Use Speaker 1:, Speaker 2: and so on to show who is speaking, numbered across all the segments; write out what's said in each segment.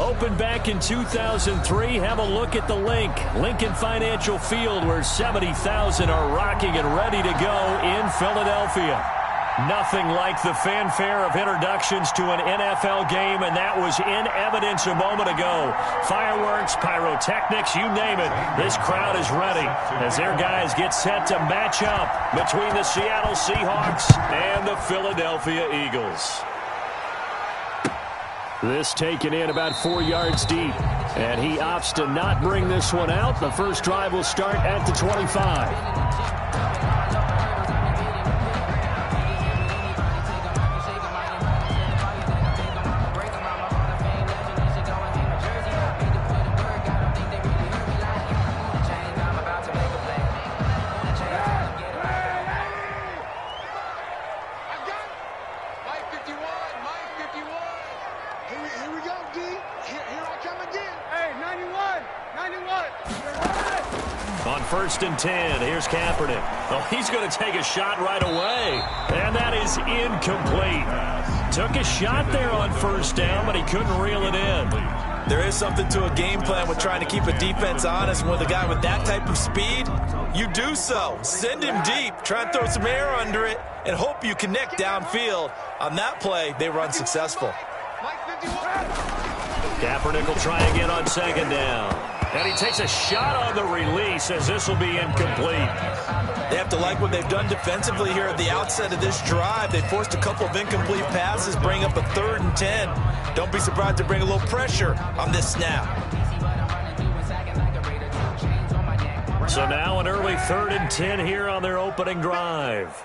Speaker 1: Opened back in 2003. Have a look at the link. Lincoln Financial Field, where 70,000 are rocking and ready to go in Philadelphia. Nothing like the fanfare of introductions to an NFL game, and that was in evidence a moment ago. Fireworks, pyrotechnics, you name it. This crowd is ready as their guys get set to match up between the Seattle Seahawks and the Philadelphia Eagles. This taken in about 4 yards deep, and he opts to not bring this one out. The first drive will start at the 25. First and 10. Here's Kaepernick. Oh, he's going to take a shot right away. And that is incomplete. Took a shot there on first down, but he couldn't reel it in.
Speaker 2: There is something to a game plan with trying to keep a defense honest. With a guy with that type of speed, you do so. Send him deep. Try and throw some air under it and hope you connect downfield. On that play, they run successful.
Speaker 1: Kaepernick will try again on second down. And he takes a shot on the release as this will be incomplete.
Speaker 2: They have to like what they've done defensively here at the outset of this drive. They forced a couple of incomplete passes, bring up a 3rd and 10. Don't be surprised to bring a little pressure on this snap.
Speaker 1: So now an early 3rd and 10 here on their opening drive.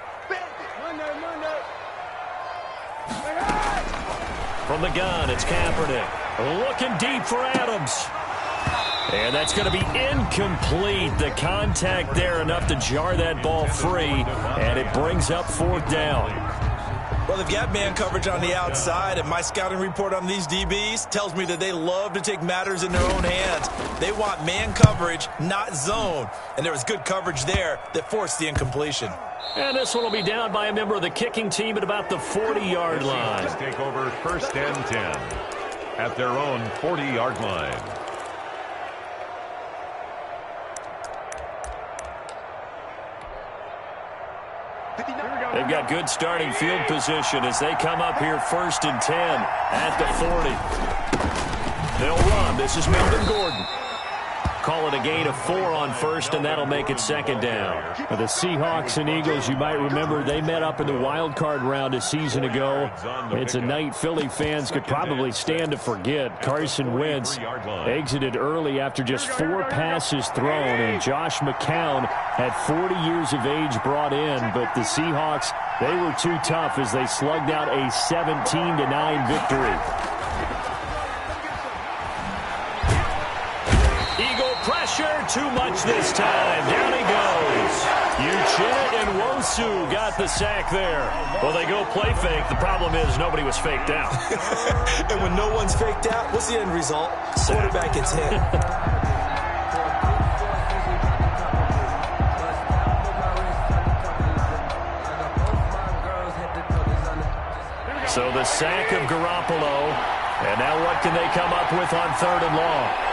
Speaker 1: From the gun, it's Kaepernick. Looking deep for Adams. And that's going to be incomplete. The contact there enough to jar that ball free, and it brings up 4th down.
Speaker 2: Well, they've got man coverage on the outside, and my scouting report on these DBs tells me that they love to take matters in their own hands. They want man coverage, not zone, and there was good coverage there that forced the incompletion.
Speaker 1: And this one will be down by a member of the kicking team at about the 40-yard line.
Speaker 3: Take over 1st and 10 at their own 40-yard line.
Speaker 1: They've got good starting field position as they come up here 1st and 10 at the 40. They'll run. This is Melvin Gordon. Call it a gain of 4 on first, and that'll make it 2nd down. The Seahawks and Eagles, you might remember, they met up in the wild card round a season ago. It's a night Philly fans could probably stand to forget. Carson Wentz exited early after just 4 passes thrown, and Josh McCown had 40 years of age brought in, but the Seahawks, they were too tough as they slugged out a 17-9 victory. Pressure, too much this time. Down he goes. Uchenna and Nwosu got the sack there. Well, they go play fake. The problem is nobody was faked out.
Speaker 2: And when no one's faked out, what's the end result? Quarterback gets hit.
Speaker 1: So the sack of Garoppolo. And now what can they come up with on 3rd and long?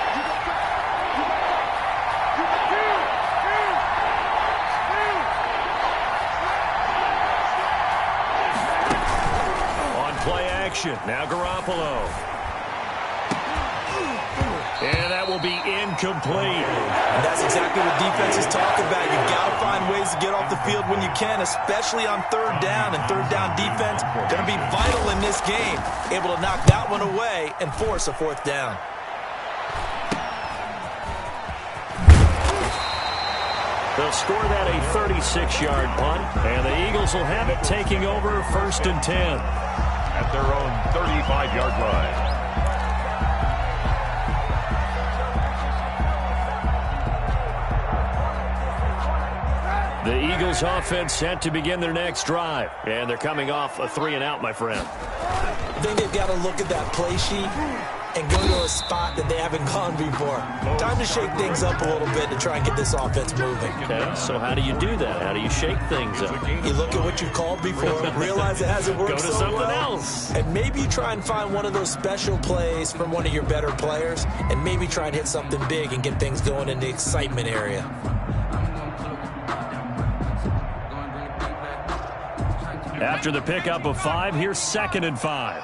Speaker 1: Now Garoppolo. And that will be incomplete.
Speaker 2: And that's exactly what defense is talking about. You've got to find ways to get off the field when you can, especially on 3rd down. And 3rd down defense going to be vital in this game. Able to knock that one away and force a 4th down.
Speaker 1: They'll score that a 36-yard punt. And the Eagles will have it taking over 1st and 10.
Speaker 3: At their own 35-yard line.
Speaker 1: The Eagles offense set to begin their next drive. And they're coming off a 3-and-out, my friend.
Speaker 2: I think they've got to look at that play sheet and go to a spot that they haven't gone before. Time to shake things up a little bit to try and get this offense moving.
Speaker 1: Okay, so how do you do that? How do you shake things up?
Speaker 2: You look at what you called before, realize it hasn't worked
Speaker 1: Go to
Speaker 2: so
Speaker 1: something
Speaker 2: well,
Speaker 1: else.
Speaker 2: and maybe you try and find one of those special plays from one of your better players, and maybe try and hit something big and get things going in the excitement area.
Speaker 1: After the pickup of 5, here's 2nd and 5.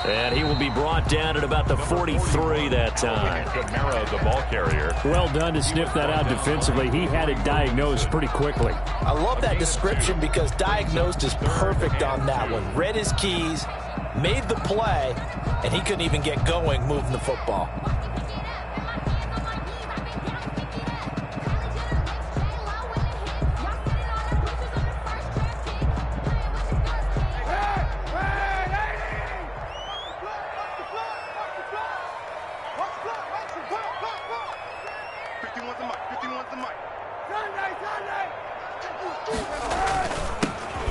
Speaker 1: And he will be brought down at about the 43 that time.
Speaker 3: Kamara, the ball carrier.
Speaker 4: Well done to sniff that out defensively. He had it diagnosed pretty quickly.
Speaker 2: I love that description because diagnosed is perfect on that one. Read his keys, made the play, and he couldn't even get going moving the football.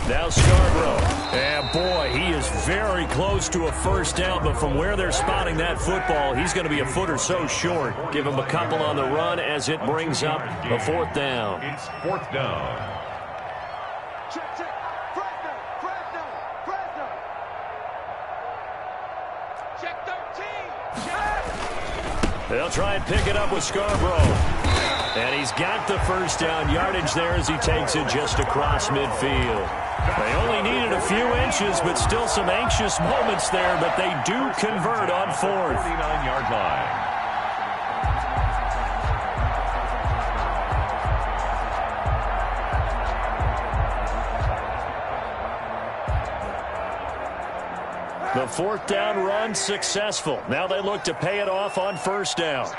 Speaker 1: Now Scarborough. And boy, he is very close to a first down, but from where they're spotting that football, he's going to be a foot or so short. Give him a couple on the run as it brings up a 4th down.
Speaker 3: It's 4th down.
Speaker 1: They'll try and pick it up with Scarborough. And he's got the first down yardage there as he takes it just across midfield. They only needed a few inches, but still some anxious moments there, but they do convert on 4th.
Speaker 3: 49-yard line.
Speaker 1: The 4th down run successful. Now they look to pay it off on 1st down.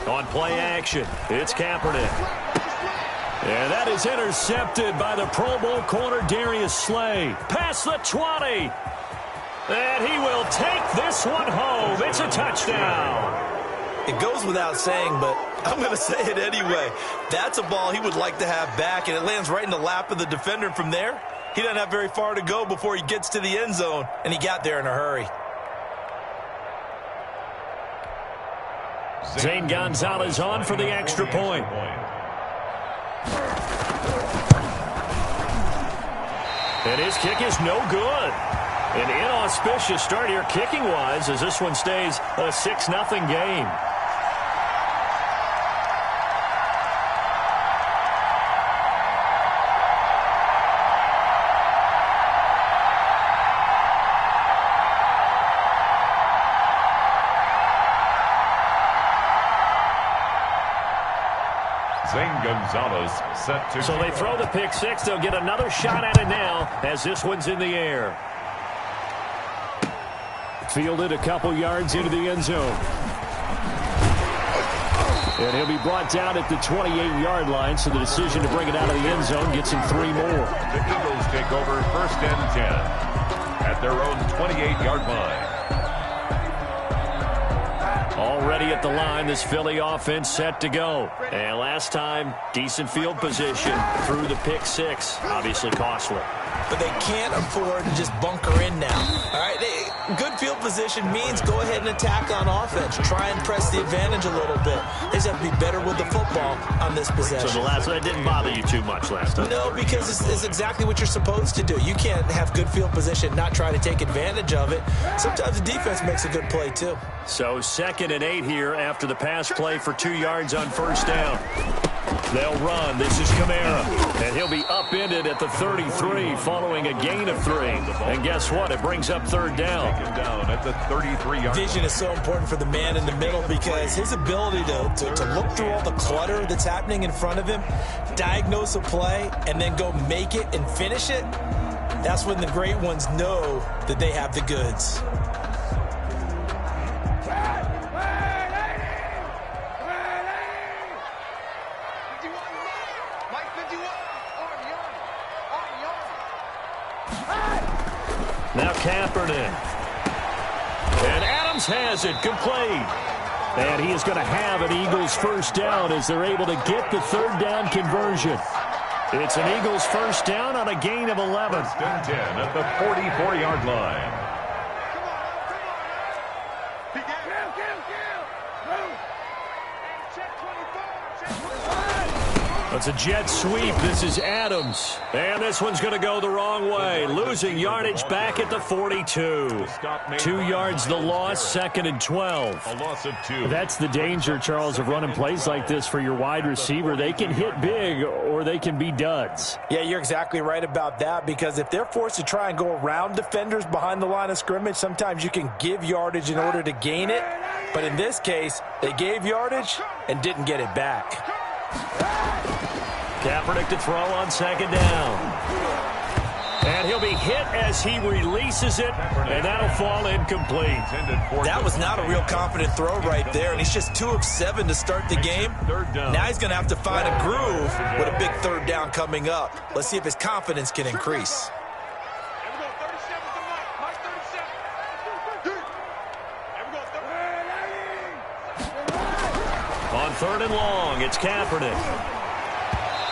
Speaker 1: On play action, it's Kaepernick. And that is intercepted by the Pro Bowl corner Darius Slay. Past the 20. And he will take this one home. It's a touchdown.
Speaker 2: It goes without saying, but I'm going to say it anyway. That's a ball he would like to have back, and it lands right in the lap of the defender. From there, he doesn't have very far to go before he gets to the end zone, and he got there in a hurry.
Speaker 1: Zane Gonzalez on for the extra point. And his kick is no good. An inauspicious start here kicking-wise as this one stays a 6-0 game.
Speaker 3: Zane Gonzalez set to...
Speaker 1: So they throw the pick 6. They'll get another shot at it now as this one's in the air. Fielded a couple yards into the end zone. And he'll be brought down at the 28-yard line, so the decision to bring it out of the end zone gets him 3 more.
Speaker 3: The Eagles take over 1st and 10 at their own 28-yard line.
Speaker 1: Already at the line, this Philly offense set to go. And last time, decent field position through the pick 6. Obviously costly.
Speaker 2: But they can't afford to just bunker in now. All right, good field position means go ahead and attack on offense. Try and press the advantage a little bit. They just have to be better with the football on this possession.
Speaker 1: So that didn't bother you too much last time?
Speaker 2: No, because it's exactly what you're supposed to do. You can't have good field position, not try to take advantage of it. Sometimes the defense makes a good play, too.
Speaker 1: So 2nd and 8 here after the pass play for 2 yards on 1st down. They'll run. This is Kamara. And he'll be upended at the 33 following a gain of 3. And guess what? It brings up 3rd down.
Speaker 3: Taken down at the 33-yard.
Speaker 2: Vision is so important for the man in the middle because his ability to look through all the clutter that's happening in front of him, diagnose a play, and then go make it and finish it, that's when the great ones know that they have the goods.
Speaker 1: Now Kaepernick. And Adams has it complete.
Speaker 4: And he is going to have an Eagles first down as they're able to get the third down conversion. It's an Eagles first down on a gain of 11.
Speaker 3: First and 10 at the 44-yard line.
Speaker 1: It's a jet sweep. This is Adams. And this one's going to go the wrong way. Losing yardage back at the 42. 2 yards the loss, second and 12.
Speaker 3: A loss of 2.
Speaker 4: That's the danger, Charles, of running plays like this for your wide receiver. They can hit big or they can be duds.
Speaker 2: Yeah, you're exactly right about that, because if they're forced to try and go around defenders behind the line of scrimmage, sometimes you can give yardage in order to gain it. But in this case, they gave yardage and didn't get it back.
Speaker 1: Kaepernick to throw on second down. And he'll be hit as he releases it, and that'll fall incomplete.
Speaker 2: That was not a real confident throw right there, and he's just 2 of 7 to start the game. Now he's going to have to find a groove with a big third down coming up. Let's see if his confidence can increase.
Speaker 1: On third and long, it's Kaepernick.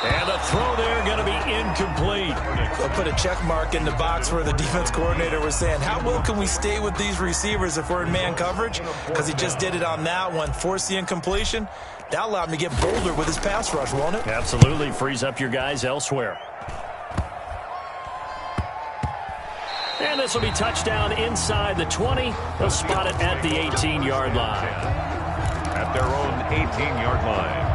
Speaker 1: And the throw there going to be incomplete.
Speaker 2: I'll put a check mark in the box where the defense coordinator was saying, how well can we stay with these receivers if we're in man coverage? Because he just did it on that one, forced the incompletion. That allowed him to get bolder with his pass rush, won't it?
Speaker 1: Absolutely. Frees up your guys elsewhere. And this will be touchdown inside the 20. They'll spot it at the 18-yard line.
Speaker 3: At their own 18-yard line.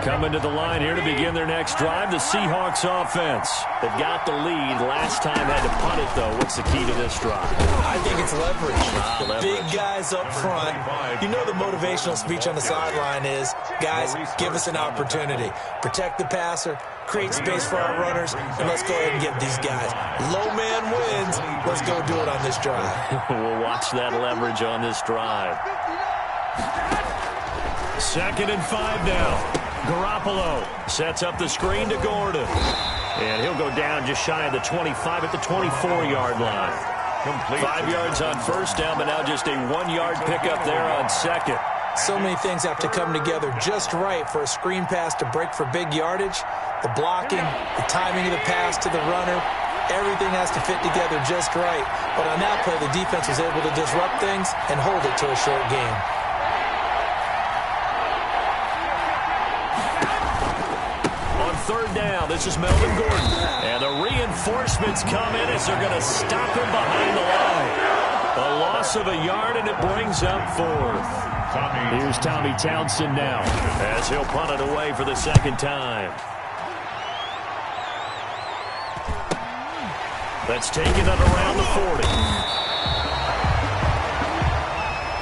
Speaker 1: Coming to the line here to begin their next drive, the Seahawks offense. They've got the lead. Last time had to punt it, though. What's the key to this drive?
Speaker 2: I think it's leverage. The big guys up front. You know the motivational speech on the sideline is, guys, give us an opportunity. Protect the passer, create space for our runners, and let's go ahead and get these guys. Low man wins. Let's go do it on this drive.
Speaker 1: We'll watch that leverage on this drive. Second and 5 now. Garoppolo sets up the screen to Gordon. And he'll go down just shy of the 25 at the 24-yard line. 5 yards on first down, but now just a 1-yard pickup there on second.
Speaker 2: So many things have to come together just right for a screen pass to break for big yardage. The blocking, the timing of the pass to the runner, everything has to fit together just right. But on that play, the defense was able to disrupt things and hold it to a short game.
Speaker 1: Third down, this is Melvin Gordon. And the reinforcements come in as they're going to stop him behind the line. A loss of a yard, and it brings up fourth.
Speaker 4: Here's Tommy Townsend now,
Speaker 1: as he'll punt it away for the second time. That's taken it around the 40.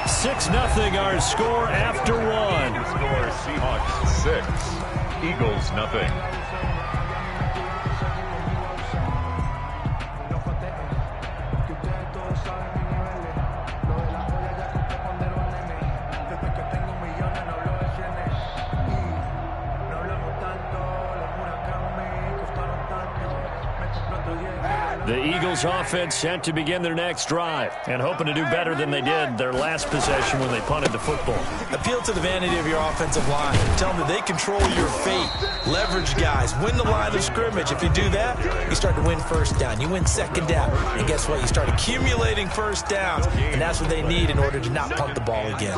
Speaker 1: 6-0 our score after one.
Speaker 3: Score Seahawks 6. Eagles nothing.
Speaker 1: The Eagles offense sent to begin their next drive and hoping to do better than they did their last possession when they punted the football.
Speaker 2: Appeal to the vanity of your offensive line. Tell them that they control your fate. Leverage guys. Win the line of scrimmage. If you do that, you start to win first down. You win second down. And guess what? You start accumulating first downs. And that's what they need in order to not punt the ball again.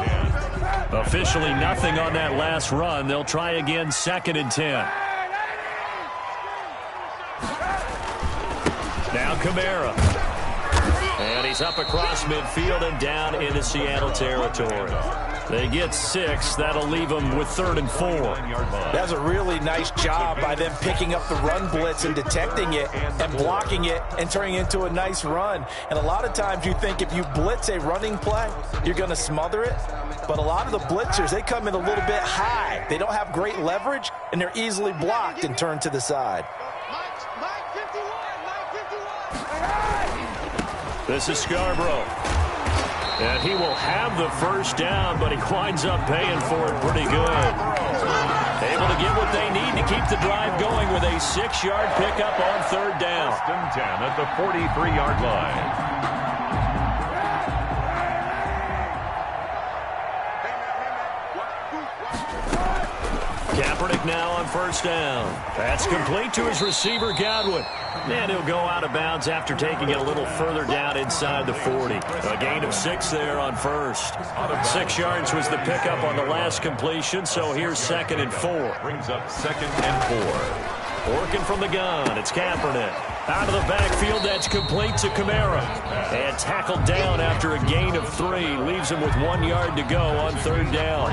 Speaker 1: Officially nothing on that last run. They'll try again, second and 10. Now Kamara. And he's up across midfield and down into Seattle territory. They get 6. That'll leave them with 3rd and 4.
Speaker 2: That's a really nice job by them picking up the run blitz and detecting it and blocking it and turning it into a nice run. And a lot of times you think if you blitz a running play, you're going to smother it. But a lot of the blitzers, they come in a little bit high. They don't have great leverage, and they're easily blocked and turned to the side.
Speaker 1: This is Scarborough. And he will have the first down, but he winds up paying for it pretty good. Able to get what they need to keep the drive going with a 6-yard pickup on 3rd down.
Speaker 3: 10 at the 43-yard line.
Speaker 1: Kaepernick now on first down. That's complete to his receiver, Godwin. And he'll go out of bounds after taking it a little further down inside the 40. A gain of 6 there on first. 6 yards was the pickup on the last completion, so here's 2nd and 4.
Speaker 3: Brings up 2nd and 4.
Speaker 1: Working from the gun, it's Kaepernick. Out of the backfield, that's complete to Kamara. And tackled down after a gain of 3. Leaves him with 1 yard to go on 3rd down.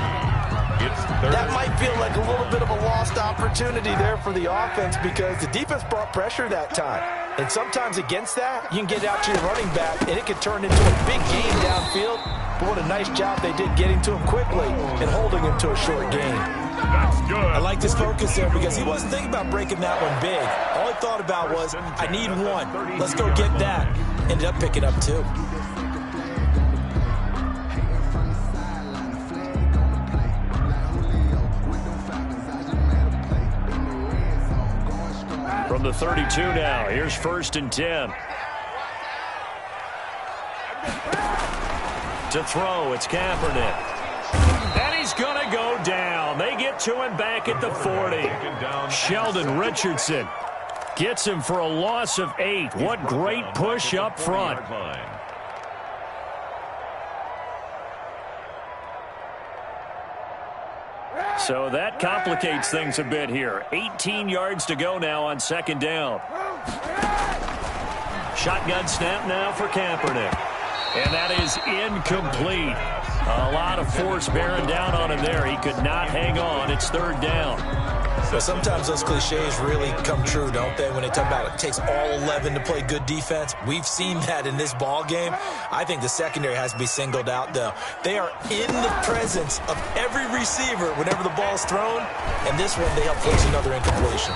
Speaker 2: That might feel like a little bit of a lost opportunity there for the offense because the defense brought pressure that time. And sometimes against that, you can get out to your running back, and it could turn into a big gain downfield. But what a nice job they did getting to him quickly and holding him to a short gain.
Speaker 3: That's good.
Speaker 2: I like his focus there because he wasn't thinking about breaking that one big. All he thought about was, I need 1. Let's go get that. Ended up picking up 2.
Speaker 1: From the 32 now, here's 1st and 10. To throw, it's Kaepernick. And he's going to go down. They get to him back at the 40. Sheldon Richardson gets him for a loss of 8. What great push up front. So that complicates things a bit here. 18 yards to go now on 2nd down. Shotgun snap now for Kaepernick. And that is incomplete. A lot of force bearing down on him there. He could not hang on. It's 3rd down.
Speaker 2: So sometimes those cliches really come true, don't they? When they talk about it takes all 11 to play good defense. We've seen that in this ball game. I think the secondary has to be singled out, though. They are in the presence of every receiver whenever the ball's thrown. And this one, they help force another incompletion.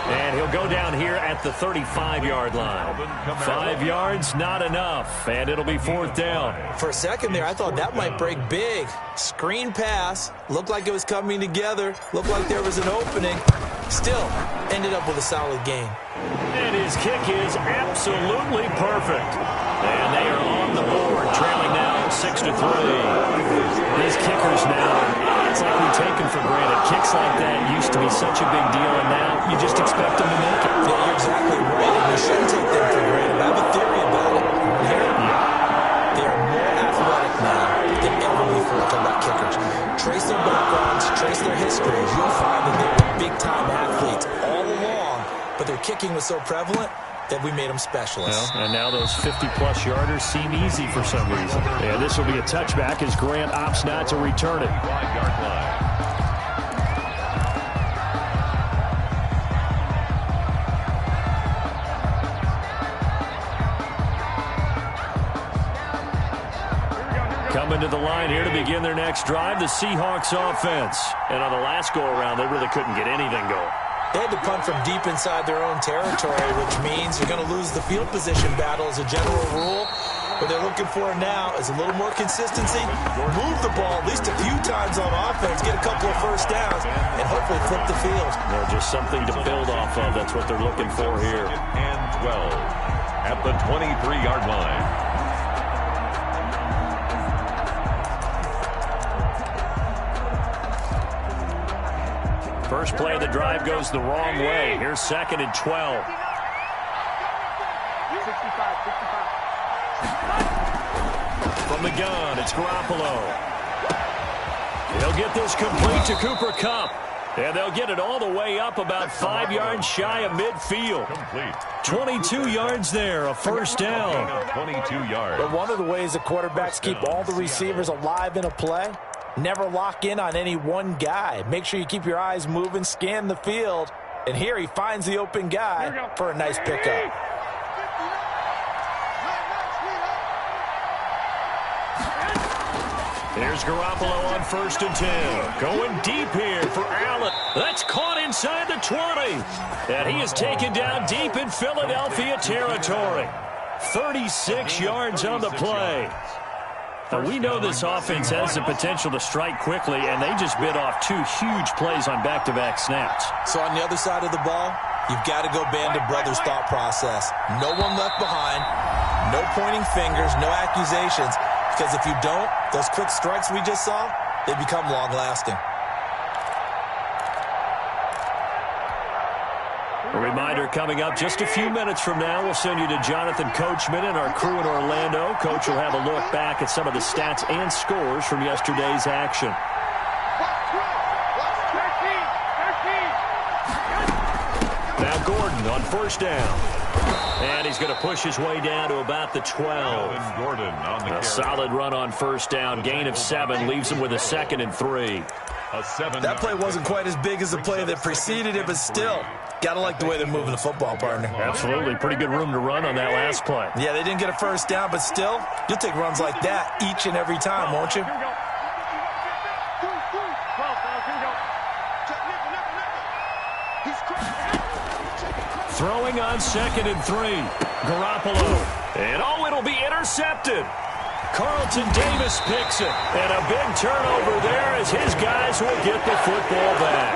Speaker 1: And he'll go down here at the 35-yard line. 5 yards, not enough. And it'll be 4th down.
Speaker 2: For a second there, I thought that might break big. Screen pass. Looked like it was coming together. Looked like there was an opening. Still, ended up with a solid gain.
Speaker 1: And his kick is absolutely perfect. And they are on the board, trailing now 6-3. These kickers now, it's like we take them for granted. Kicks like that used to be such a big deal, and now you just expect them to make it.
Speaker 2: Yeah, you're exactly right, and you shouldn't take them for granted. I have a theory about it. They are more athletic now than ever before. Talk about kickers. Trace their backgrounds, trace their histories. You'll find that they were big-time athletes all along, but their kicking was so prevalent that we made them specialists.
Speaker 1: Well, and now those 50-plus yarders seem easy for some reason. And this will be a touchback as Grant opts not to return it.
Speaker 3: 5-yard line.
Speaker 1: Coming to the line here to begin their next drive, the Seahawks offense. And on the last go-around, they really couldn't get anything going.
Speaker 2: They had to punt from deep inside their own territory, which means you're going to lose the field position battle as a general rule. What they're looking for now is a little more consistency, move the ball at least a few times on offense, get a couple of first downs, and hopefully flip the field.
Speaker 1: Yeah, just something to build off of. That's what they're looking for here.
Speaker 3: And 12 at the 23-yard line.
Speaker 1: First play of the drive goes the wrong way. Here's 2nd and 12. From the gun, it's Garoppolo. He'll get this complete to Cooper Kupp. And they'll get it all the way up about 5 yards shy of midfield.
Speaker 3: Complete.
Speaker 1: 22 yards there, a first down.
Speaker 3: 22 yards.
Speaker 2: But one of the ways the quarterbacks keep all the receivers alive in a play, never lock in on any one guy. Make sure you keep your eyes moving, scan the field. And here he finds the open guy for a nice pickup.
Speaker 1: Here's Garoppolo on 1st and 10. Going deep here for Allen. That's caught inside the 20. And he is taken down deep in Philadelphia territory. 36 yards on the play. Now, we know this offense has the potential to strike quickly, and they just bit off 2 huge plays on back-to-back snaps.
Speaker 2: So on the other side of the ball, you've got to go Band of Brothers thought process. No one left behind, no pointing fingers, no accusations, because if you don't, those quick strikes we just saw, they become long-lasting.
Speaker 4: coming up just a few minutes from now. We'll send you to Jonathan Coachman and our crew in Orlando. Coach will have a look back at some of the stats and scores from yesterday's action. Now Gordon on first down. And he's going to push his way down to about the 12.
Speaker 3: Gordon on the
Speaker 4: A solid run on first down. Gain of 7 leaves him with a 2nd and 3.
Speaker 2: That play wasn't quite as big as the play that preceded it, but still, got to like the way they're moving the football, partner.
Speaker 4: Absolutely. Pretty good room to run on that last play.
Speaker 2: Yeah, they didn't get a first down, but still, you'll take runs like that each and every time, won't you?
Speaker 4: Throwing on 2nd and 3. Garoppolo. And it'll be intercepted. Carlton Davis picks it. And a big turnover there as his guys will get the football back.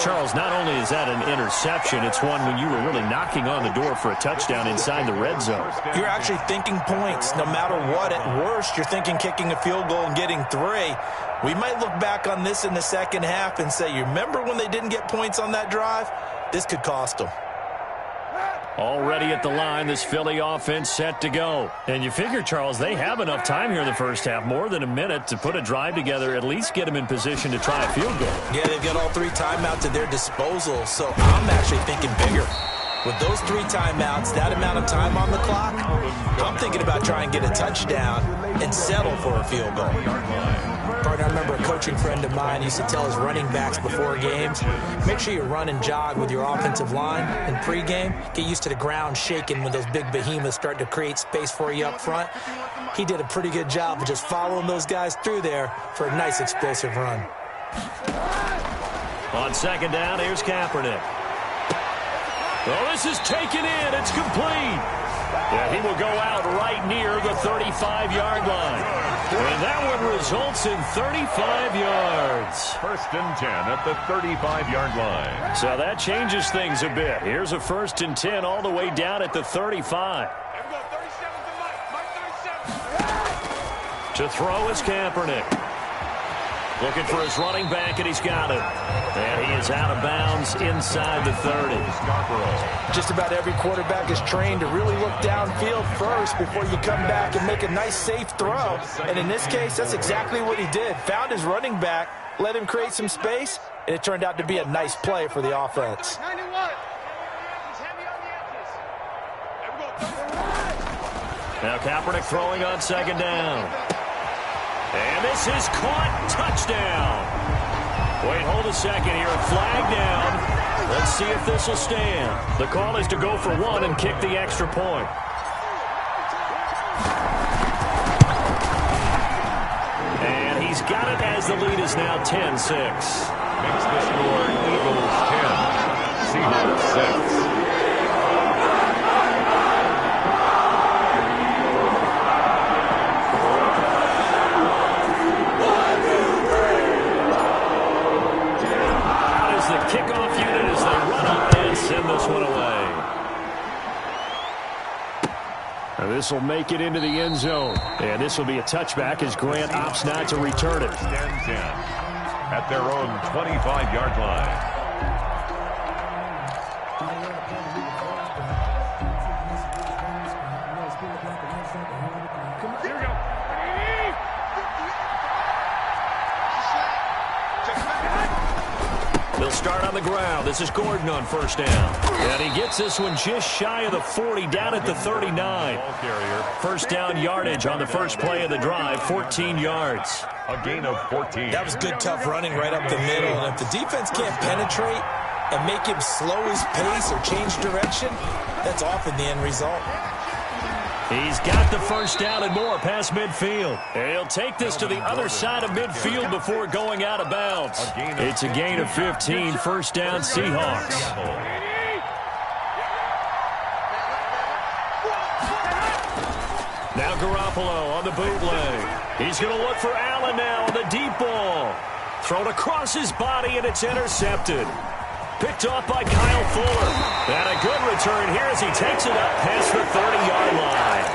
Speaker 4: Charles, not only is that an interception, it's one when you were really knocking on the door for a touchdown inside the red zone.
Speaker 2: You're actually thinking points. No matter what, at worst, you're thinking kicking a field goal and getting 3. We might look back on this in the second half and say, you remember when they didn't get points on that drive? This could cost them.
Speaker 4: Already at the line, this Philly offense set to go. And you figure, Charles, they have enough time here in the first half, more than a minute, to put a drive together, at least get them in position to try a field goal.
Speaker 2: Yeah, they've got all 3 timeouts at their disposal, so I'm actually thinking bigger. With those 3 timeouts, that amount of time on the clock, I'm thinking about trying to get a touchdown and settle for a field goal. Partner, I remember a coaching friend of mine used to tell his running backs before games, make sure you run and jog with your offensive line in pregame. Get used to the ground shaking when those big behemoths start to create space for you up front. He did a pretty good job of just following those guys through there for a nice explosive run.
Speaker 4: On 2nd down, here's Kaepernick. Well, this is taken in. It's complete. Yeah, he will go out right near the 35-yard line. And that one results in 35 yards.
Speaker 3: 1st and 10 at the 35-yard line.
Speaker 4: So that changes things a bit. Here's a 1st and 10 all the way down at the 35. To throw is Kaepernick. Looking for his running back, and he's got it. And he is out of bounds inside the 30.
Speaker 2: Just about every quarterback is trained to really look downfield first before you come back and make a nice, safe throw. And in this case, that's exactly what he did. Found his running back, let him create some space, and it turned out to be a nice play for the offense.
Speaker 4: Now Kaepernick throwing on 2nd down. And this is caught. Touchdown. Wait, hold a second here. A flag down. Let's see if this will stand. The call is to go for 1 and kick the extra point. And he's got it as the lead is now 10-6.
Speaker 3: Makes the score Eagles 10, Seahawks 6.
Speaker 4: Kickoff unit as they run up and send this one away. And this will make it into the end zone. And this will be a touchback as Grant opts not to return it.
Speaker 3: 10 at their own 25-yard line.
Speaker 4: They'll start on the ground. This is Gordon on 1st down. And he gets this one just shy of the 40, down at the 39. 1st down yardage on the first play of the drive, 14 yards.
Speaker 3: A gain of 14.
Speaker 2: That was good, tough running right up the middle. And if the defense can't penetrate and make him slow his pace or change direction, that's often the end result.
Speaker 4: He's got the 1st down and more past midfield. And he'll take this to the other side of midfield before going out of bounds. It's a gain of 15, 1st down Seahawks. Now Garoppolo on the bootleg. He's going to look for Allen now on the deep ball. Thrown across his body, and it's intercepted. Picked off by Kyle Fuller. And a good return here as he takes it up past the 30-yard line.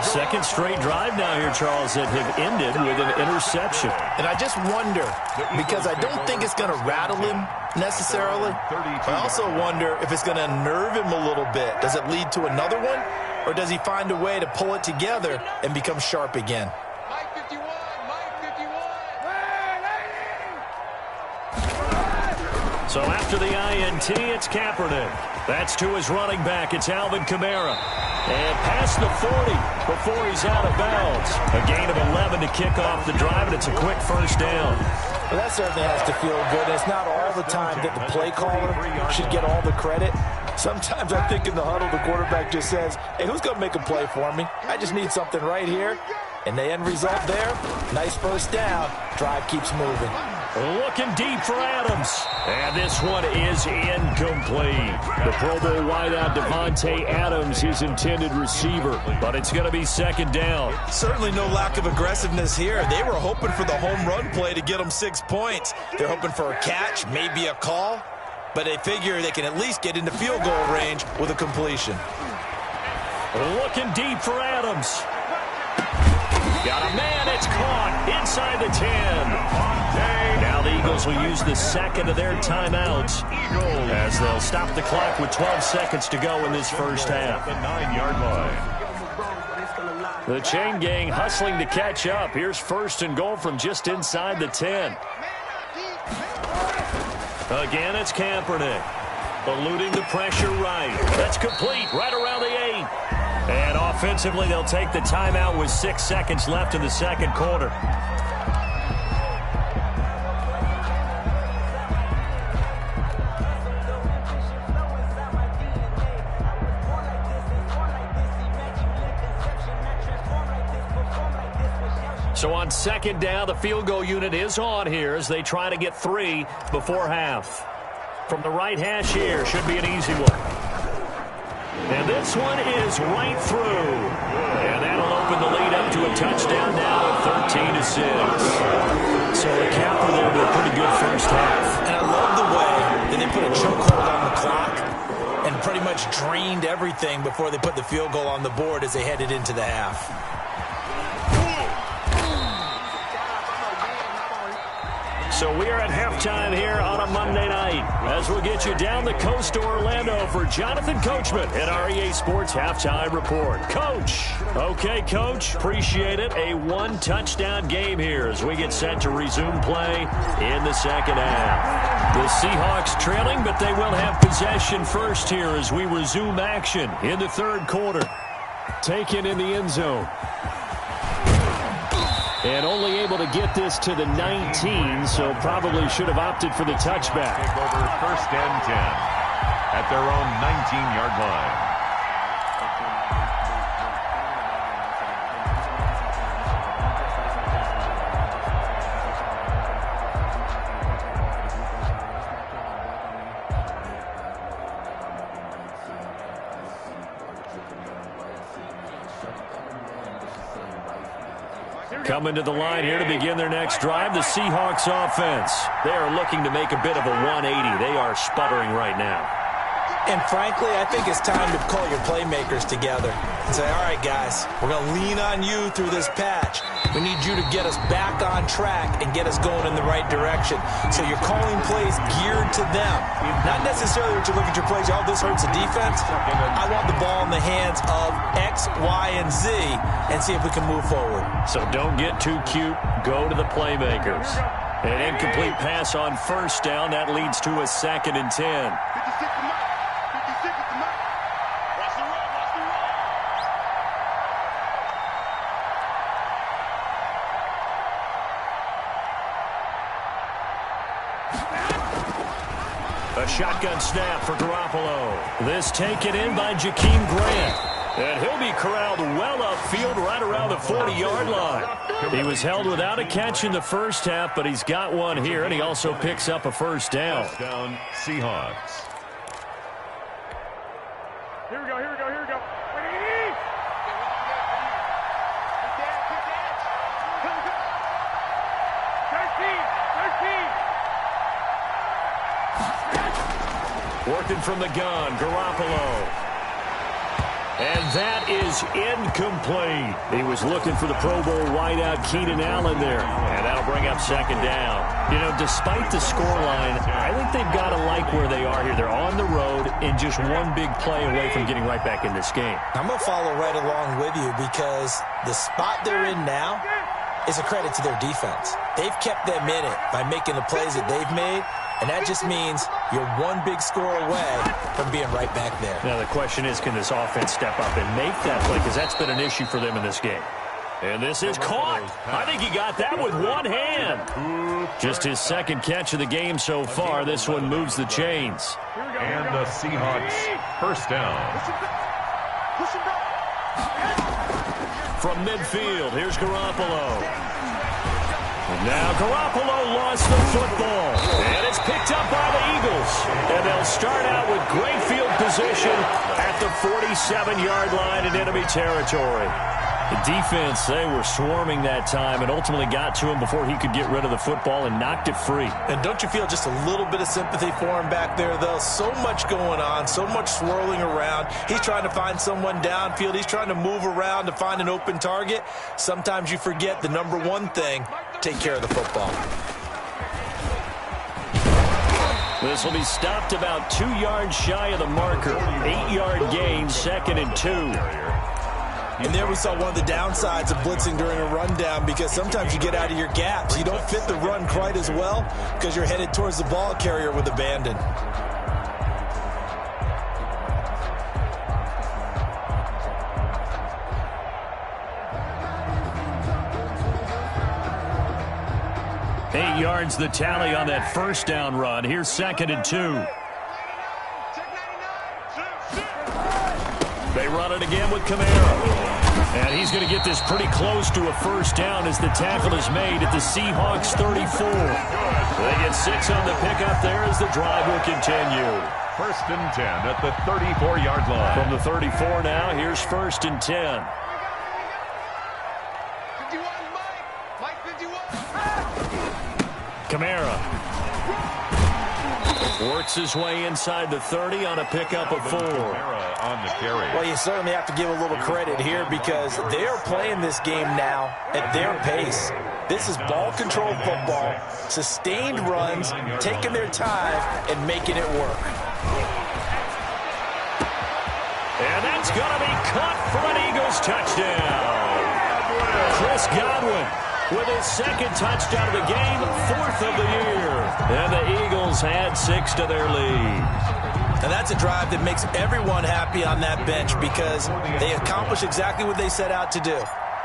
Speaker 4: Second straight drive now here, Charles, that have ended with an interception.
Speaker 2: And I just wonder, because I don't think it's going to rattle him necessarily, I also wonder if it's going to unnerve him a little bit. Does it lead to another one, or does he find a way to pull it together and become sharp again?
Speaker 4: So after the INT, it's Kaepernick. That's to his running back. It's Alvin Kamara. And past the 40 before he's out of bounds. A gain of 11 to kick off the drive, and it's a quick first down.
Speaker 2: Well, that certainly has to feel good. It's not all the time that the play caller should get all the credit. Sometimes I think in the huddle, the quarterback just says, hey, who's going to make a play for me? I just need something right here. And the end result there, nice first down. Drive keeps moving.
Speaker 4: Looking deep for Adams. And this one is incomplete. The Pro Bowl wideout Devontae Adams, his intended receiver. But it's going to be second down.
Speaker 2: Certainly no lack of aggressiveness here. They were hoping for the home run play to get them 6 points. They're hoping for a catch, maybe a call. But they figure they can at least get into field goal range with a completion.
Speaker 4: Looking deep for Adams. Got a man, it's caught inside the 10. Now the Eagles will use the second of their timeouts as they'll stop the clock with 12 seconds to go in this first half.
Speaker 3: The 9-yard line.
Speaker 4: The chain gang hustling to catch up. Here's first and goal from just inside the 10. Again, it's Kaepernick. Eluding the pressure right. That's complete right around the 8. And offensively, they'll take the timeout with 6 seconds left in the second quarter. So on second down, the field goal unit is on here as they try to get 3 before half. From the right hash here, should be an easy one. And this one is right through. And that'll open the lead up to a touchdown now at 13-6. So a capper there to a pretty good first half.
Speaker 2: And I love the way that they put a chokehold on the clock and pretty much drained everything before they put the field goal on the board as they headed into the half.
Speaker 4: So we are at halftime here on a Monday night as we'll get you down the coast to Orlando for Jonathan Coachman at our EA Sports Halftime Report. Coach. Okay, Coach. Appreciate it. A 1-touchdown game here as we get set to resume play in the second half. The Seahawks trailing, but they will have possession first here as we resume action in the third quarter. Taken in the end zone. And only able to get this to the 19, so probably should have opted for the touchback.
Speaker 3: Take over first and 10 at their own 19-yard line.
Speaker 4: Coming to the line here to begin their next drive, the Seahawks offense. They are looking to make a bit of a 180. They are sputtering right now.
Speaker 2: And frankly, I think it's time to call your playmakers together and say, all right, guys, we're going to lean on you through this patch. We need you to get us back on track and get us going in the right direction. So you're calling plays geared to them. Not necessarily what you look at your plays, oh, this hurts the defense. I want the ball in the hands of X, Y, and Z and see if we can move forward.
Speaker 4: So don't get too cute. Go to the playmakers. An incomplete pass on first down. That leads to a 2nd and 10. A shotgun snap for Garoppolo. This taken in by Jakeem Grant. And he'll be corralled well upfield right around the 40-yard line. He was held without a catch in the first half, but he's got one here, and he also picks up a first down.
Speaker 3: First down, Seahawks.
Speaker 5: Here we go, here we go, here we go.
Speaker 4: Working from the gun, Garoppolo. And that is incomplete. He was looking for the Pro Bowl wideout Keenan Allen there. And that'll bring up second down. You know, despite the scoreline, I think they've got to like where they are here. They're on the road and just one big play away from getting right back in this game.
Speaker 2: I'm going to follow right along with you because the spot they're in now is a credit to their defense. They've kept them in it by making the plays that they've made. And that just means you're one big score away from being right back there.
Speaker 4: Now, the question is, can this offense step up and make that play? Because that's been an issue for them in this game. And this is caught. I think he got that with one hand. Just his second catch of the game so far. This one moves the chains.
Speaker 3: And the Seahawks first down.
Speaker 4: From midfield, here's Garoppolo. Now Garoppolo lost the football, and it's picked up by the Eagles. And they'll start out with great field position at the 47-yard line in enemy territory. The defense, they were swarming that time and ultimately got to him before he could get rid of the football and knocked it free.
Speaker 2: And don't you feel just a little bit of sympathy for him back there, though? So much going on, so much swirling around. He's trying to find someone downfield. He's trying to move around to find an open target. Sometimes you forget the number one thing, take care of the football.
Speaker 4: This will be stopped about 2 yards shy of the marker. 8-yard gain, 2nd and 2.
Speaker 2: And there we saw one of the downsides of blitzing during a rundown because sometimes you get out of your gaps. You don't fit the run quite as well because you're headed towards the ball carrier with abandon.
Speaker 4: Eight yards the tally on that first down run. Here's 2nd and 2. They run it again with Camara. And he's going to get this pretty close to a first down as the tackle is made at the Seahawks 34. They get 6 on the pickup there as the drive will continue.
Speaker 3: 1st and 10 at the 34-yard line.
Speaker 4: From the 34 now, here's 1st and 10.
Speaker 5: 51, Mike 51.
Speaker 4: Camara works his way inside the 30 on a pickup of 4.
Speaker 3: On the carry.
Speaker 2: Well, you certainly have to give a little credit here because they are playing this game now at their pace. This is ball control football, sustained runs, taking their time and making it work.
Speaker 4: And that's going to be caught for an Eagles touchdown. Chris Godwin with his 2nd touchdown of the game, 4th of the year. And the Eagles add 6 to their lead.
Speaker 2: And that's a drive that makes everyone happy on that bench because they accomplish exactly what they set out to do.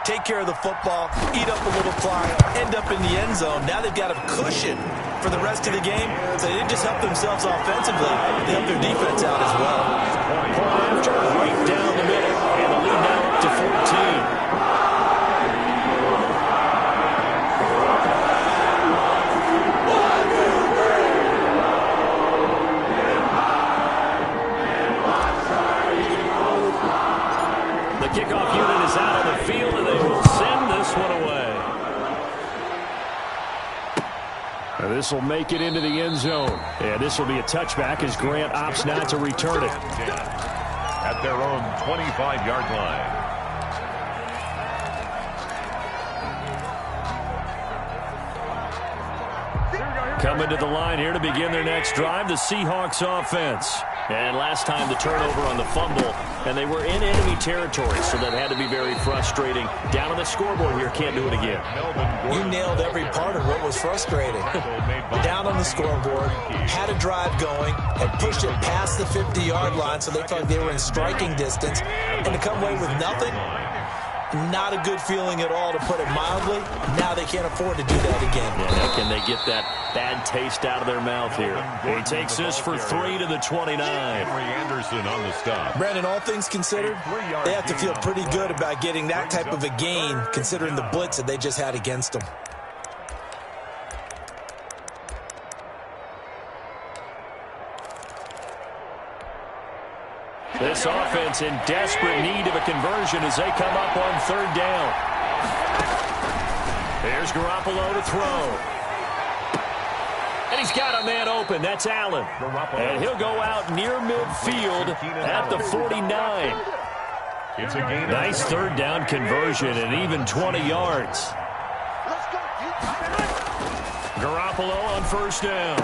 Speaker 2: Take care of the football, eat up a little clock, end up in the end zone. Now they've got a cushion for the rest of the game. So they didn't just help themselves offensively, they helped their defense out as well.
Speaker 4: Point after, right down the middle, and the lead now up to 14. Kickoff unit is out on the field, and they will send this one away. And this will make it into the end zone. And this will be a touchback as Grant opts not to return it.
Speaker 3: At their own 25-yard line.
Speaker 4: Coming to the line here to begin their next drive, the Seahawks offense. And last time the turnover on the fumble, and they were in enemy territory, so that had to be very frustrating. Down on the scoreboard here, can't do it again.
Speaker 2: You nailed every part of what was frustrating. Down on the scoreboard, had a drive going, and pushed it past the 50-yard line, so they thought they were in striking distance, and to come away with nothing, not a good feeling at all, to put it mildly. Now they can't afford to do that again.
Speaker 4: Yeah, can they get that bad taste out of their mouth here? He takes this for 3 to the 29.
Speaker 3: Anderson on the stop.
Speaker 2: Brandon, all things considered, they have to feel pretty good about getting that type of a gain, considering the blitz that they just had against them.
Speaker 4: This offense in desperate need of a conversion as they come up on 3rd down. Here's Garoppolo to throw. And he's got a man open. That's Allen. And he'll go out near midfield at the 49.
Speaker 3: It's a gain.
Speaker 1: Nice third down conversion and even 20 yards. Garoppolo on first down.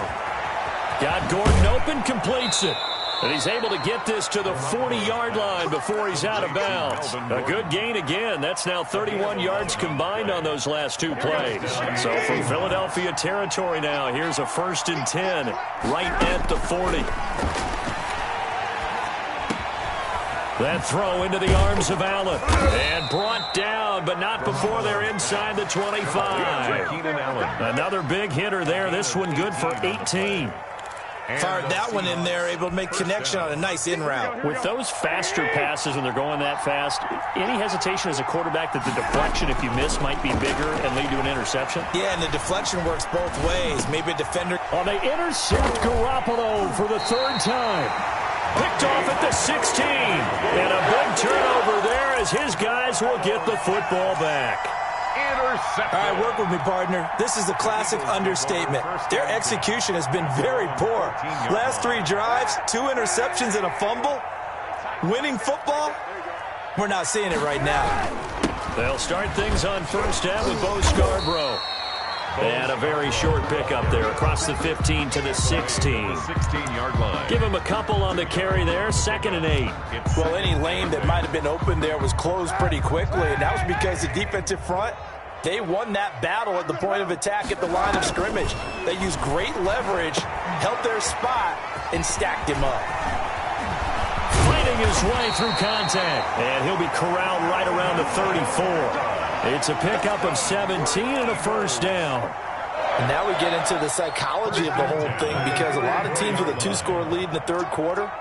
Speaker 1: Got Gordon open, completes it. And he's able to get this to the 40-yard line before he's out of bounds. A good gain again. That's now 31 yards combined on those last two plays. So from Philadelphia territory now, here's a 1st and 10 right at the 40. That throw into the arms of Allen. And brought down, but not before they're inside the 25. Another big hitter there. This one good for 18.
Speaker 2: Fired that one in there, able to make connection on a nice in route.
Speaker 1: With those faster passes when they're going that fast, any hesitation as a quarterback that the deflection, if you miss, might be bigger and lead to an interception?
Speaker 2: Yeah, and the deflection works both ways. Maybe a defender.
Speaker 4: Oh, they intercept Garoppolo for the 3rd time.
Speaker 1: Picked off at the 16. And a big turnover there as his guys will get the football back.
Speaker 2: All right, work with me, partner. This is a classic understatement. Their execution has been very poor. Last 3 drives, 2 interceptions and a fumble. Winning football? We're not seeing it right now.
Speaker 1: They'll start things on first down with Bo Scarborough. And a very short pickup there across the 15 to the 16.
Speaker 3: 16-yard line.
Speaker 1: Give him a couple on the carry there, 2nd and 8.
Speaker 2: Well, any lane that might have been open there was closed pretty quickly, and that was because the defensive front, they won that battle at the point of attack at the line of scrimmage. They used great leverage, held their spot, and stacked him up.
Speaker 1: Fighting his way through contact, and he'll be corralled right around the 34. It's a pickup of 17 and a 1st down.
Speaker 2: And now we get into the psychology of the whole thing, because a lot of teams with a 2-score lead in the 3rd quarter,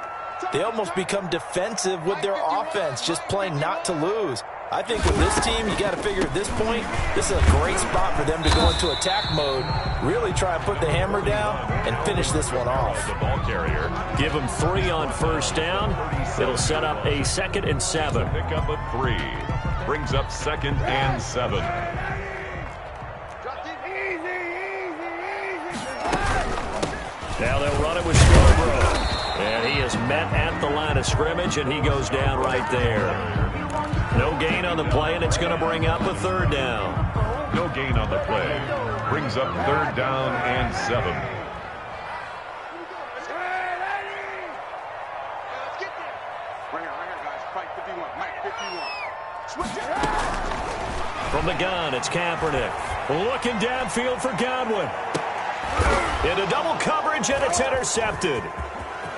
Speaker 2: they almost become defensive with their offense, just playing not to lose. I think with this team, you got to figure at this point, this is a great spot for them to go into attack mode, really try and put the hammer down and finish this one off.
Speaker 3: The ball carrier.
Speaker 1: Give them 3 on first down. It'll set up a 2nd and 7.
Speaker 3: Pickup of 3. Brings up 2nd and 7.
Speaker 1: Now they'll run it with Scarborough. And he is met at the line of scrimmage, and he goes down right there. No gain on the play, and it's going to bring up a 3rd down.
Speaker 3: No gain on the play. Brings up 3rd down and 7.
Speaker 1: From the gun, it's Kaepernick. Looking downfield for Godwin. Into double coverage, and it's intercepted.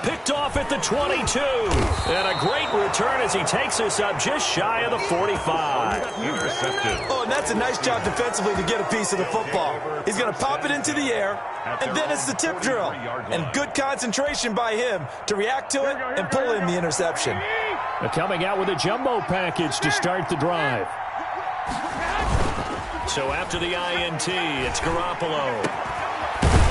Speaker 1: Picked off at the 22. And a great return as he takes us up just shy of the 45.
Speaker 3: Intercepted.
Speaker 2: Oh, and that's a nice job defensively to get a piece of the football. He's going to pop it into the air, and then it's the tip drill. And good concentration by him to react to it and pull in the interception.
Speaker 4: They're coming out with a jumbo package to start the drive.
Speaker 1: So after the INT, it's Garoppolo.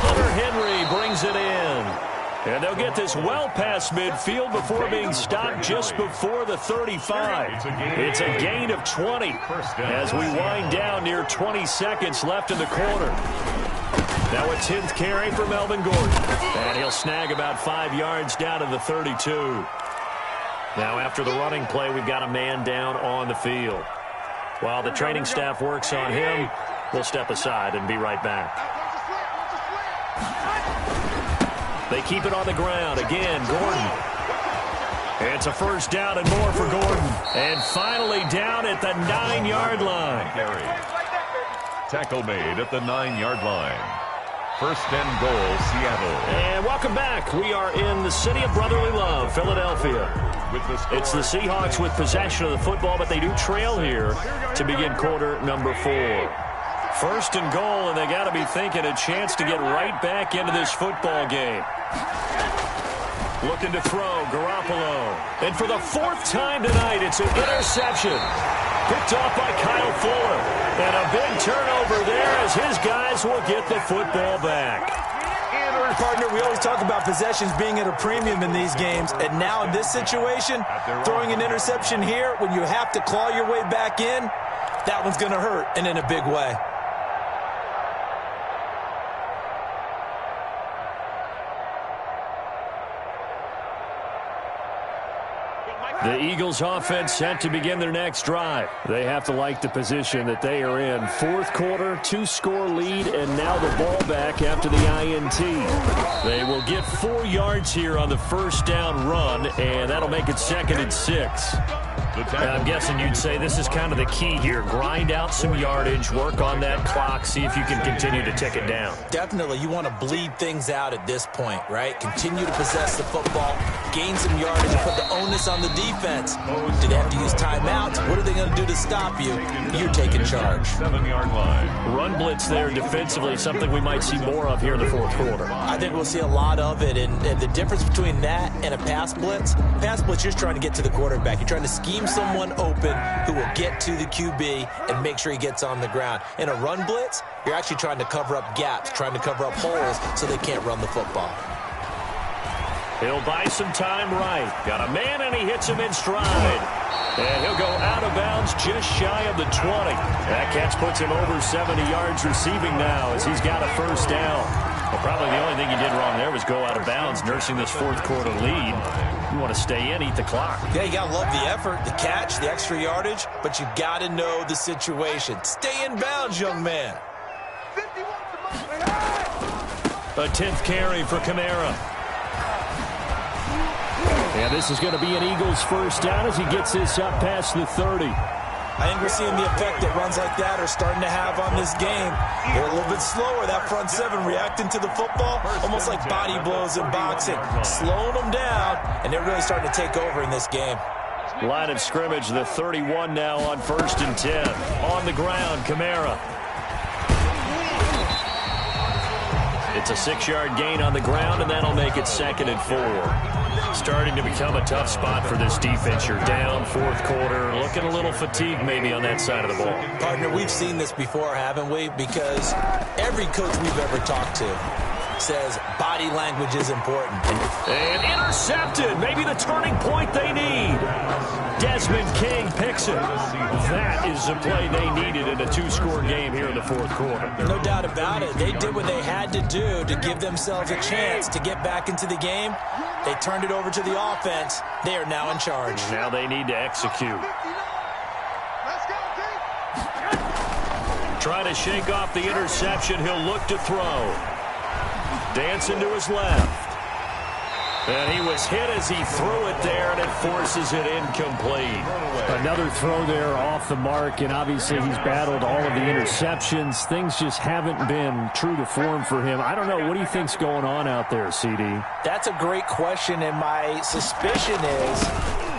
Speaker 1: Hunter Henry brings it in. And they'll get this well past midfield before being stopped just before the 35. It's a gain of 20 as we wind down near 20 seconds left in the quarter. Now a 10th carry for Melvin Gordon. And he'll snag about 5 yards down to the 32. Now after the running play, we've got a man down on the field. While the training staff works on him, we'll step aside and be right back. They keep it on the ground. Again, Gordon. It's a 1st down and more for Gordon. And finally down at the 9-yard line.
Speaker 3: Tackle made at the 9-yard line. 1st and goal, Seattle.
Speaker 1: And welcome back. We are in the city of brotherly love, Philadelphia. It's the Seahawks with possession of the football, but they do trail here to begin quarter number 4. 1st and goal, and they got to be thinking a chance to get right back into this football game. Looking to throw, Garoppolo. And for the 4th time tonight, it's an interception. Picked off by Kyle Fuller. And a big turnover there as his guys will get the football back.
Speaker 2: Partner, we always talk about possessions being at a premium in these games, and now in this situation, throwing an interception here when you have to claw your way back in, that one's going to hurt, and in a big way.
Speaker 4: The Eagles offense set to begin their next drive. They have to like the position that they are in. Fourth quarter, 2-score lead, and now the ball back after the INT. They will get 4 yards here on the first down run, and that'll make it 2nd and 6. I'm guessing you'd say this is kind of the key here. Grind out some yardage, work on that clock, see if you can continue to tick it down.
Speaker 2: Definitely, you want to bleed things out at this point, right? Continue to possess the football, gain some yardage, and put the onus on the defense. Do they have to use timeouts? What are they going to do to stop you? You're taking charge.
Speaker 3: 7-yard line.
Speaker 4: Run blitz there defensively, something we might see more of here in the fourth quarter.
Speaker 2: I think we'll see a lot of it, and the difference between that and a pass blitz, you're just trying to get to the quarterback. You're trying to scheme someone open who will get to the QB and make sure he gets on the ground. In a run blitz, you're actually trying to cover up gaps, trying to cover up holes so they can't run the football.
Speaker 4: He'll buy some time right. Got a man, and he hits him in stride. And he'll go out of bounds just shy of the 20. That catch puts him over 70 yards receiving now as he's got a first down. Well, probably the only thing he did wrong there was go out of bounds, nursing this fourth quarter lead. You want to stay in, eat the clock.
Speaker 2: Yeah, you got to love the effort, the catch, the extra yardage, but you got to know the situation. Stay in bounds, young man.
Speaker 4: A 10th carry for Kamara. And this is going to be an Eagles first down as he gets this up past the 30.
Speaker 2: I think we're seeing the effect that runs like that are starting to have on this game. They're a little bit slower, that front seven, reacting to the football, almost like body blows in boxing, slowing them down, and they're really starting to take over in this game.
Speaker 4: Line of scrimmage, the 31 now on 1st and 10. On the ground, Kamara. It's a 6-yard gain on the ground, and that'll make it 2nd and 4. Starting to become a tough spot for this defense. You're down fourth quarter, looking a little fatigued maybe on that side of the ball.
Speaker 2: Partner, we've seen this before, haven't we? Because every coach we've ever talked to says body language is important.
Speaker 4: And intercepted, maybe the turning point they need. Desmond King picks it. That is the play they needed in a 2-score game here in the fourth quarter.
Speaker 2: No doubt about it. They did what they had to do to give themselves a chance to get back into the game. They turned it over to the offense. They are now in charge.
Speaker 4: Now they need to execute. Trying to shake off the interception. He'll look to throw. Dancing to his left. And he was hit as he threw it there, and it forces it incomplete. Another throw there off the mark, and obviously he's battled all of the interceptions. Things just haven't been true to form for him. I don't know. What do you think's going on out there, CD?
Speaker 2: That's a great question, and my suspicion is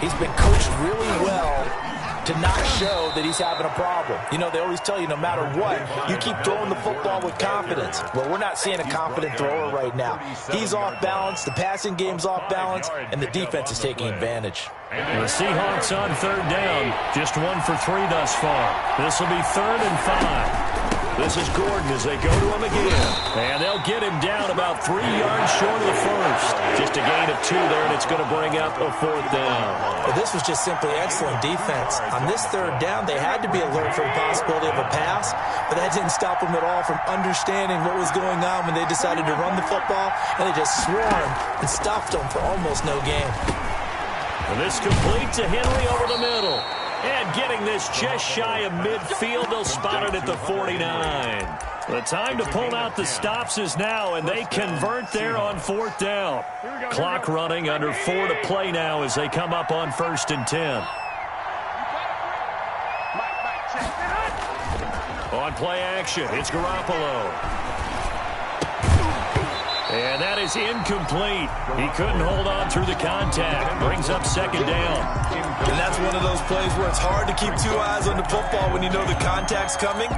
Speaker 2: he's been coached really well to not show that he's having a problem. You know, they always tell you no matter what, you keep throwing the football with confidence. Well, we're not seeing a confident thrower right now. He's off balance, the passing game's off balance, and the defense is taking advantage.
Speaker 4: The Seahawks on 3rd down, just 1 for 3 thus far. This will be 3rd and 5. This is Gordon as they go to him again. And they'll get him down about 3 yards short of the first. Just a gain of 2 there, and it's going to bring up a 4th down.
Speaker 2: Well, this was just simply excellent defense. On this 3rd down, they had to be alert for the possibility of a pass, but that didn't stop them at all from understanding what was going on when they decided to run the football, and they just swarmed and stopped them for almost no gain.
Speaker 4: And this complete to Henry over the middle. And getting this just shy of midfield, they'll spot it at the 49. The time to pull out the stops is now, and they convert there on 4th down. Clock running, under 4 to play now as they come up on 1st and 10. On play action, it's Garoppolo. And that is incomplete. He couldn't hold on through the contact. Brings up 2nd down.
Speaker 2: And that's one of those plays where it's hard to keep 2 eyes on the football when you know the contact's coming,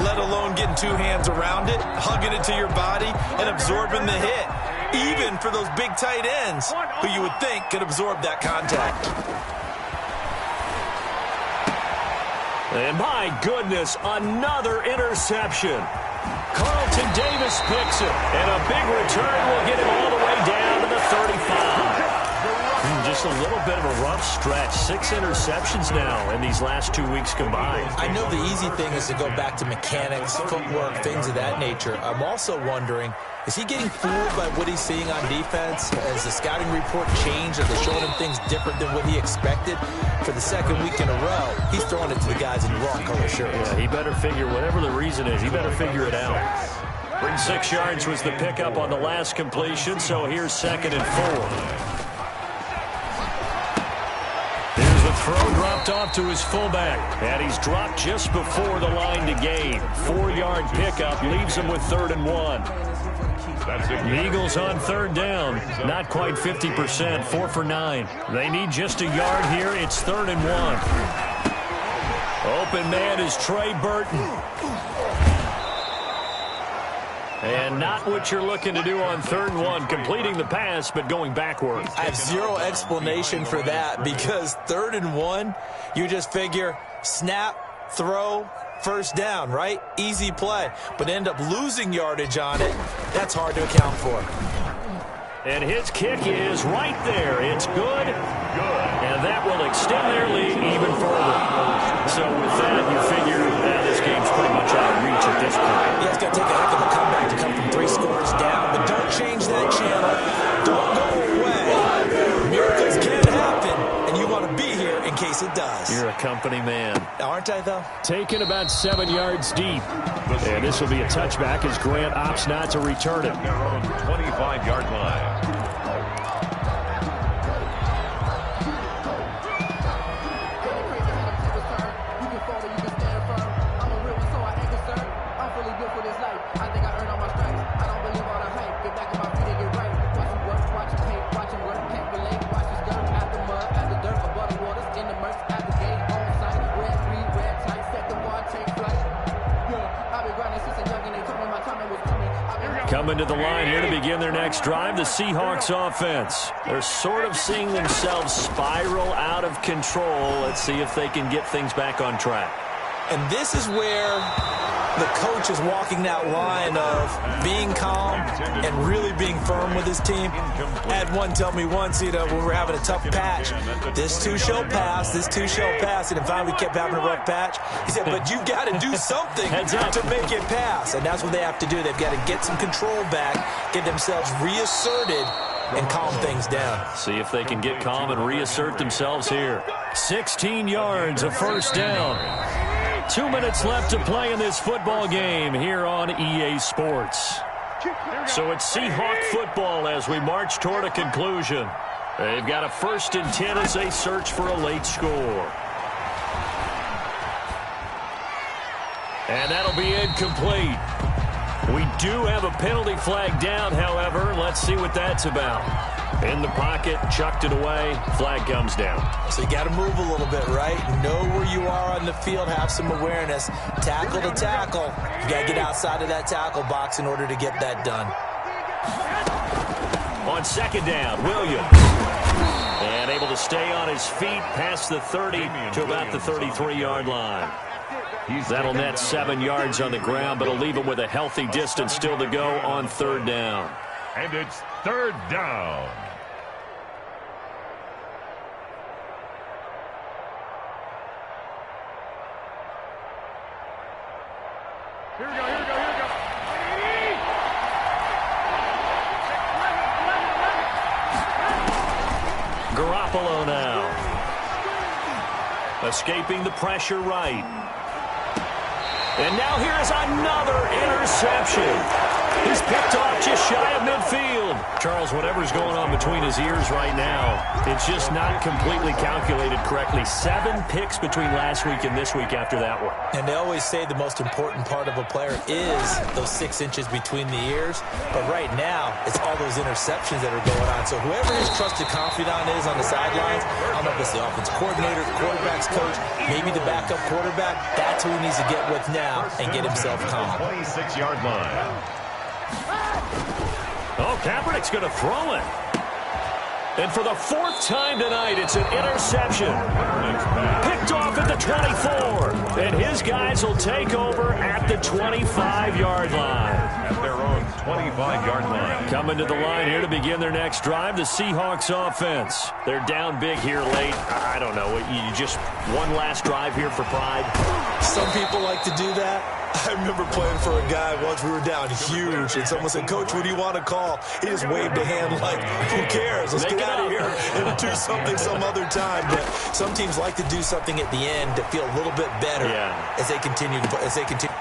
Speaker 2: let alone getting 2 hands around it, hugging it to your body, and absorbing the hit. Even for those big tight ends who you would think could absorb that contact.
Speaker 4: And my goodness, another interception. Carlton Davis picks it, and a big return will get him all the way down to the 35. Just
Speaker 1: a little bit of a rough stretch. 6 interceptions now in these last 2 weeks combined.
Speaker 2: I know the easy thing is to go back to mechanics, footwork, things of that nature. I'm also wondering, is he getting fooled by what he's seeing on defense? Has the scouting report changed? Are they showing him things different than what he expected? For the second week in a row, he's throwing it to the guys in the wrong color shirts.
Speaker 1: Yeah, he better figure, whatever the reason is, he better figure it out. Bring 6 yards was the pickup on the last completion, so here's 2nd and 4. Here's the throw dropped off to his fullback, and he's dropped just before the line to gain. 4-yard pickup leaves him with 3rd and 1. The Eagles on 3rd down, not quite 50%, 4 for 9. They need just a yard here. It's 3rd and 1. Open man is Trey Burton. And not what you're looking to do on 3rd and 1, completing the pass, but going backward.
Speaker 2: I have zero explanation for that, because 3rd and 1, you just figure snap, throw, 1st down, right? Easy play. But end up losing yardage on it. That's hard to account for.
Speaker 1: And his kick is right there. It's good. And that will extend their lead even further. So with that, you figure this game's pretty much out of reach at this point.
Speaker 2: Yeah, it's going to take a heck of a comeback to come from 3 scores down. But don't change that channel. Don't go away. Miracles can happen, and you want to be here in case it does.
Speaker 1: You're a company man.
Speaker 2: Aren't I, though?
Speaker 4: Taken about 7 yards deep. And this will be a touchback as Grant opts not to return it.
Speaker 3: Their own 25-yard line.
Speaker 1: Coming to the line here to begin their next drive, the Seahawks offense. They're sort of seeing themselves spiral out of control. Let's see if they can get things back on track.
Speaker 2: And this is where the coach is walking that line of being calm and really being firm with his team. I had one tell me once, when we were having a tough patch, this too shall pass, this too shall pass. And finally we kept having a rough patch. He said, but you've got to do something to make it pass. And that's what they have to do. They've got to get some control back, get themselves reasserted, and calm things down.
Speaker 1: See if they can get calm and reassert themselves here. 16 yards, a 1st down. 2 minutes left to play in this football game here on EA Sports. So it's Seahawk football as we march toward a conclusion. They've got a 1st and 10 as they search for a late score. And that'll be incomplete. We do have a penalty flag down, however. Let's see what that's about. In the pocket, chucked it away, flag comes down.
Speaker 2: So you got to move a little bit, right? Know where you are on the field, have some awareness. Tackle to tackle. You got to get outside of that tackle box in order to get that done.
Speaker 1: On 2nd down, Williams. And able to stay on his feet past the 30 to about the 33-yard line. That'll net 7 yards on the ground, but it'll leave him with a healthy distance still to go on 3rd down.
Speaker 3: And it's 3rd down.
Speaker 5: Here we go, here we go, here we go.
Speaker 1: Garoppolo now. Escaping the pressure right. And now here's another interception. He's picked off just shy of midfield. Charles, whatever's going on between his ears right now, it's just not completely calculated correctly. 7 picks between last week and this week after that one.
Speaker 2: And they always say the most important part of a player is those 6 inches between the ears. But right now, it's all those interceptions that are going on. So whoever his trusted confidant is on the sidelines, I don't know if it's the offense coordinator, quarterback's coach, maybe the backup quarterback, that's who he needs to get with now and get himself calm.
Speaker 3: 26-yard line.
Speaker 1: Oh, Kaepernick's going to throw it. And for the 4th time tonight, it's an interception. Picked off at the 24. And his guys will take over at the 25-yard line.
Speaker 3: At their own 25-yard line.
Speaker 4: Coming to the line here to begin their next drive, the Seahawks offense. They're down big here late. I don't know. You just one last drive here for pride?
Speaker 2: Some people like to do that. I remember playing for a guy once. We were down huge, and someone said, "Coach, what do you want to call?" He just waved a hand like, "Who cares? Let's get out of here and do something some other time." But some teams like to do something at the end to feel a little bit better as they continue.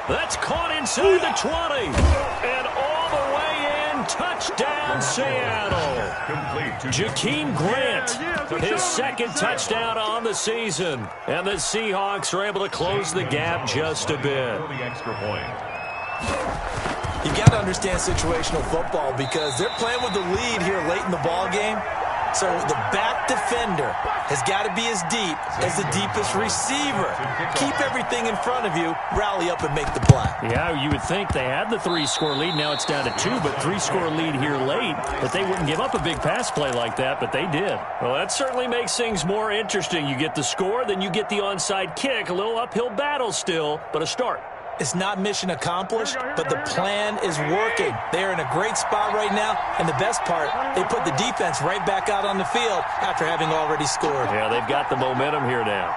Speaker 4: That's caught inside the 20, and all the way in. Touchdown, Seattle. Jakeem Grant, his second touchdown on the season. And the Seahawks are able to close the gap just a bit.
Speaker 2: You got to understand situational football because they're playing with the lead here late in the ball game. So the back defender has got to be as deep as the deepest receiver. Keep everything in front of you, rally up and make the play.
Speaker 4: Yeah, you would think they had the 3-score lead. Now it's down to 2, but 3-score lead here late. But they wouldn't give up a big pass play like that, but they did. Well, that certainly makes things more interesting. You get the score, then you get the onside kick. A little uphill battle still, but a start.
Speaker 2: It's not mission accomplished, but the plan is working. They're in a great spot right now, and the best part, they put the defense right back out on the field after having already scored.
Speaker 4: Yeah, they've got the momentum here now.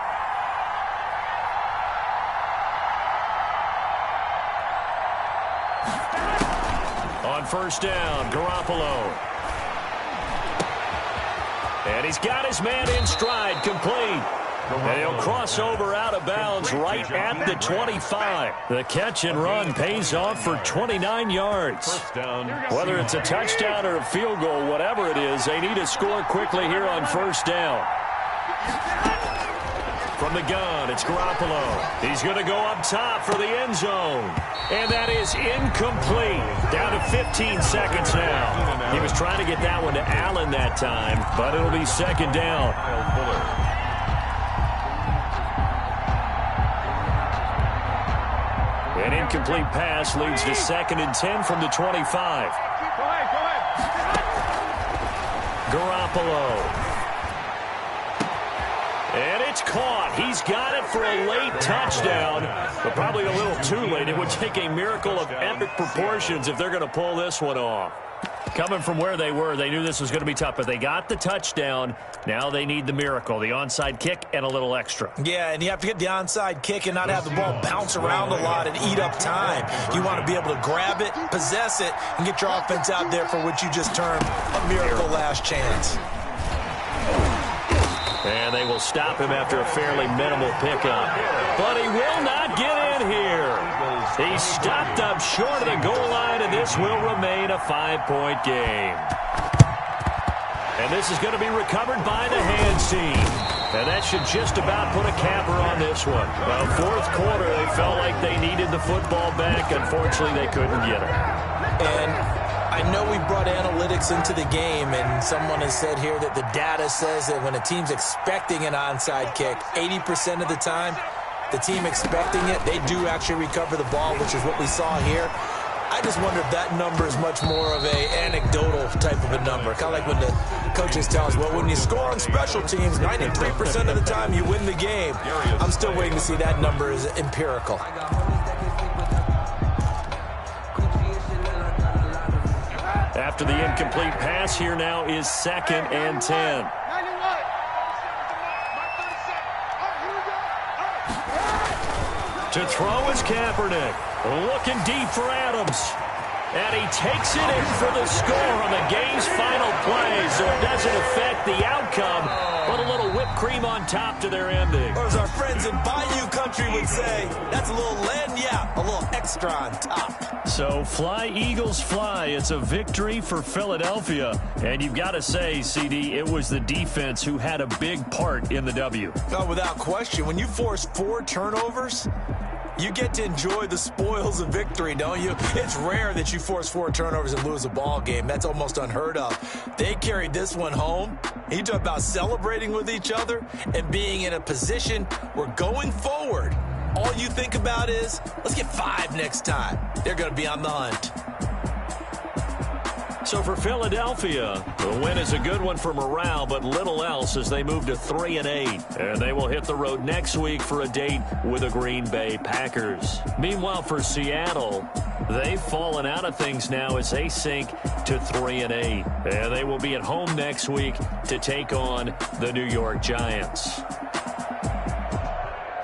Speaker 4: On first down, Garoppolo. And he's got his man in stride, complete. And he'll cross over out of bounds right at the 25. The catch and run pays off for 29 yards. Whether it's a touchdown or a field goal, whatever it is, they need to score quickly here on first down. From the gun, it's Garoppolo. He's going to go up top for the end zone. And that is incomplete. Down to 15 seconds now. He was trying to get that one to Allen that time, but it'll be second down. An incomplete pass leads to 2nd and 10 from the 25.
Speaker 5: Go ahead.
Speaker 4: Garoppolo. And it's caught. He's got it for a late touchdown, but probably a little too late. It would take a miracle of epic proportions if they're going to pull this one off. Coming from where they were, they knew this was going to be tough, but they got the touchdown. Now they need the miracle, the onside kick and a little extra.
Speaker 2: Yeah, and you have to get the onside kick and not have the ball bounce around a lot and eat up time. You want to be able to grab it, possess it, and get your offense out there for what you just termed a miracle last chance.
Speaker 4: And they will stop him after a fairly minimal pickup. But he will not get in here. He's stopped up short of the goal line, and this will remain a 5-point game. And this is going to be recovered by the hands team. And that should just about put a capper on this one. Well, fourth quarter, they felt like they needed the football back. Unfortunately, they couldn't get it.
Speaker 2: And I know we brought analytics into the game, and someone has said here that the data says that when a team's expecting an onside kick, 80% of the time, the team expecting it, they do actually recover the ball, which is what we saw here. I just wonder if that number is much more of a anecdotal type of a number. Kind of like when the coaches tell us, well, when you score on special teams, 93% of the time you win the game. I'm still waiting to see that number is empirical.
Speaker 4: After the incomplete pass, here now is 2nd and 10. To throw is Kaepernick. Looking deep for Adams. And he takes it in for the score on the game's final play, so it doesn't affect the outcome, but a little whipped cream on top to their ending.
Speaker 2: Or as our friends in Bayou Country would say, that's a little lagniappe, a little extra on top.
Speaker 4: So fly, Eagles, fly. It's a victory for Philadelphia. And you've got to say, CD, it was the defense who had a big part in the W.
Speaker 2: Oh, without question. When you force 4 turnovers, you get to enjoy the spoils of victory, don't you? It's rare that you force 4 turnovers and lose a ball game. That's almost unheard of. They carried this one home. You talk about celebrating with each other and being in a position where going forward, all you think about is, let's get 5 next time. They're going to be on the hunt.
Speaker 4: So for Philadelphia, the win is a good one for morale, but little else as they move to 3-8. And they will hit the road next week for a date with the Green Bay Packers. Meanwhile, for Seattle,
Speaker 1: They've fallen out of things now as they sink to 3-8. And they will be at home next week to take on the New York Giants.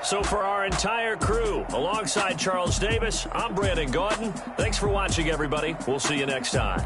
Speaker 1: So for our entire crew, alongside Charles Davis, I'm Brandon Gaudin. Thanks for watching, everybody. We'll see you next time.